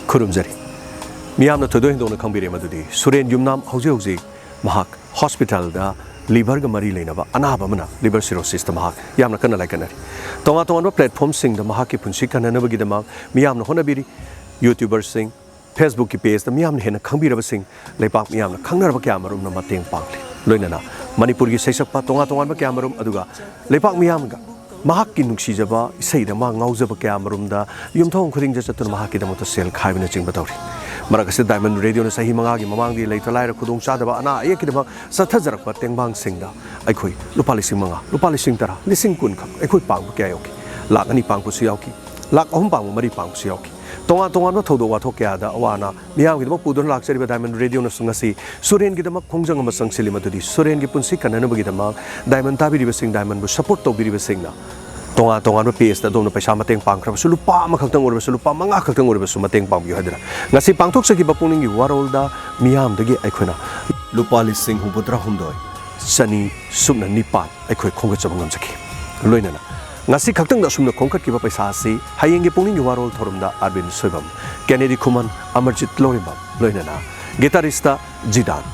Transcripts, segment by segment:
खुरुमजरी मियामना थोदो हिंदोना खंबिरे मदुदी Suren Yumnam हौजे हौजे महाक hospital दा liver ग मरी लेनबा अनाबा मना लिवर सिरोसिस दा महाक यामना कन्ना लाइकनरी तोंगा तोंगा प्लेटफॉर्म सिंग दा महाक की पुंसी कन्ननबगी दा महाक मियामना होनबिरी यूट्यूबर सिंग फेसबुक की पेज दा मियामना हेना खंबिरब सिंग लेपाक मियामना खंगनरबा क्या मरुम ना मतेंग पांगले लोइनना मणिपुर की सैसपा तोंगा तोंगा क्या मरुम अदुगा लेपाक मियामगा महाक की नुक्सीजबा इसैदा मा ngaujaba क्या मरुमदा युमथोंग खुदिंग जचतुन महाक की दमत सेल खाइबना चिंग बतौरी मरकसे डायमंड रेडियो ने सही मंगा की ममांग दी लेथ लाइर खुदोंग चादबा अना एक की दमक सथजरक तेंगबांग सिंगदा अखोई लुपा लिसिंग मंगा लुपा लिसिंग तरा लिसिंग कुन खक अखोई पांग क्या योकी लाख अनि पांग पुसि यावकी लाख अहुम पांग मरी पांग पुसि यावकी तोंगा तोंगा न थौदो वाथो क्या दा अवाना मियाम की दमक पुदुन लाक्चरिबा डायमंड रेडियो न सुंगसी सुरेन की दमक खोंजंग अमा संगसिलि मदुदी सुरेन की पुंसी कन्ननबगी दमक डायमंड ताबिरिबा सिंग डायमंड बु सपोर्ट तौबिरिबा सिंगना तोंगा तोंगा पेज दा दोनो पैसा मतेंग पांगख्रबसु लुपा अमा खक्तंग ओरबसु लुपा मंगा खक्तंग ओरबसु मतेंग पांगबियो हदरा ngasi पांगथोकसगी बपुनिंगी वारोलदा मियाम दगी अखोना लुपा लिसिंग हुबद्रा हुमदोय सनी सुमना निपात अखोय खोंगचब ngamjaki लोइनना ngasi खक्तंग दा सुमना खोंखटकिबा पैसा asi hayenggi पुनिंगी वारोल थोरमदा Arbin Soibam Kenedy खुमन Amarjit लोरिबम लोइनना गिटारिस्टा Jidan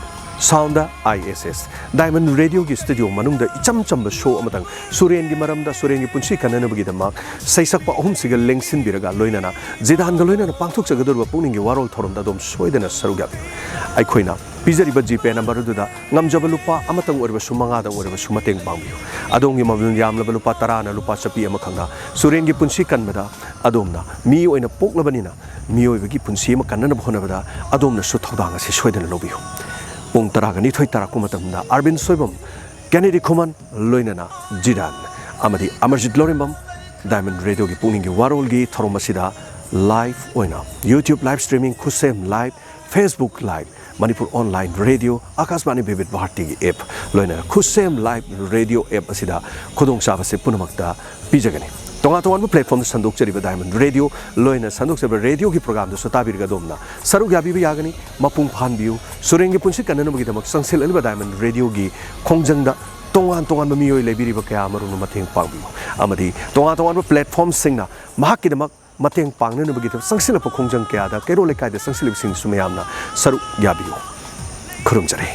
sound ISS diamond radio की स्टूडियो मनुंग इचम चंब शो अमतंग सुरेन की मरम सुरेन की पुंसी कन्ननबगी दमक सैसक अहुम सिग लेंसिन बिरगा लोइनना जिदान ग लोइनना पांथुक जगदुरबा पुनिंग की वारोल थोरम दा दोम सोइदना सरुक याबियु अखोइना पिजरिबा जीपे नंबर दुदा ngamjaba lupa amatang oribasु mangadang oribasु mateng pangbiyu adongi mabun yamlaba lupa 10 na lupa chapi ama khangna suren gi punsi kanbada adomna mi oina poklabanina mi oibagi punsi ama kannana bhonabada adomna su thodang ase soidana lobiyu pung taraga ni thoi tara kumatamna Arbin soibam Kenedy khuman loinana Jidan amadi Amarjit lorimbam Diamond Radio gi puning gi warol gi thoromasida live oina YouTube live streaming khusem live Facebook live Manipur online radio Akashbani Vivid Bharti gi app loina khusem live radio app asida khudong saba se punamakta pijagani tonga tonga platform sandok chariba Diamond Radio loina sandok chariba radio gi program da sotabir ga domna Saruk Yabiyu yagani mapung phanbiu surengi punsi kanana gi damak sangsel alba Diamond Radio gi khongjang da tongan tongan mamioi lebiriba kaya amaru mateng pangbiu amadi tonga tonga platform singna mahak gi damak mateng pangnana bagi sangsil pa khongjang kaya da kero lekai da sangsil sing sumayamna Saruk Yabiyu khurumjare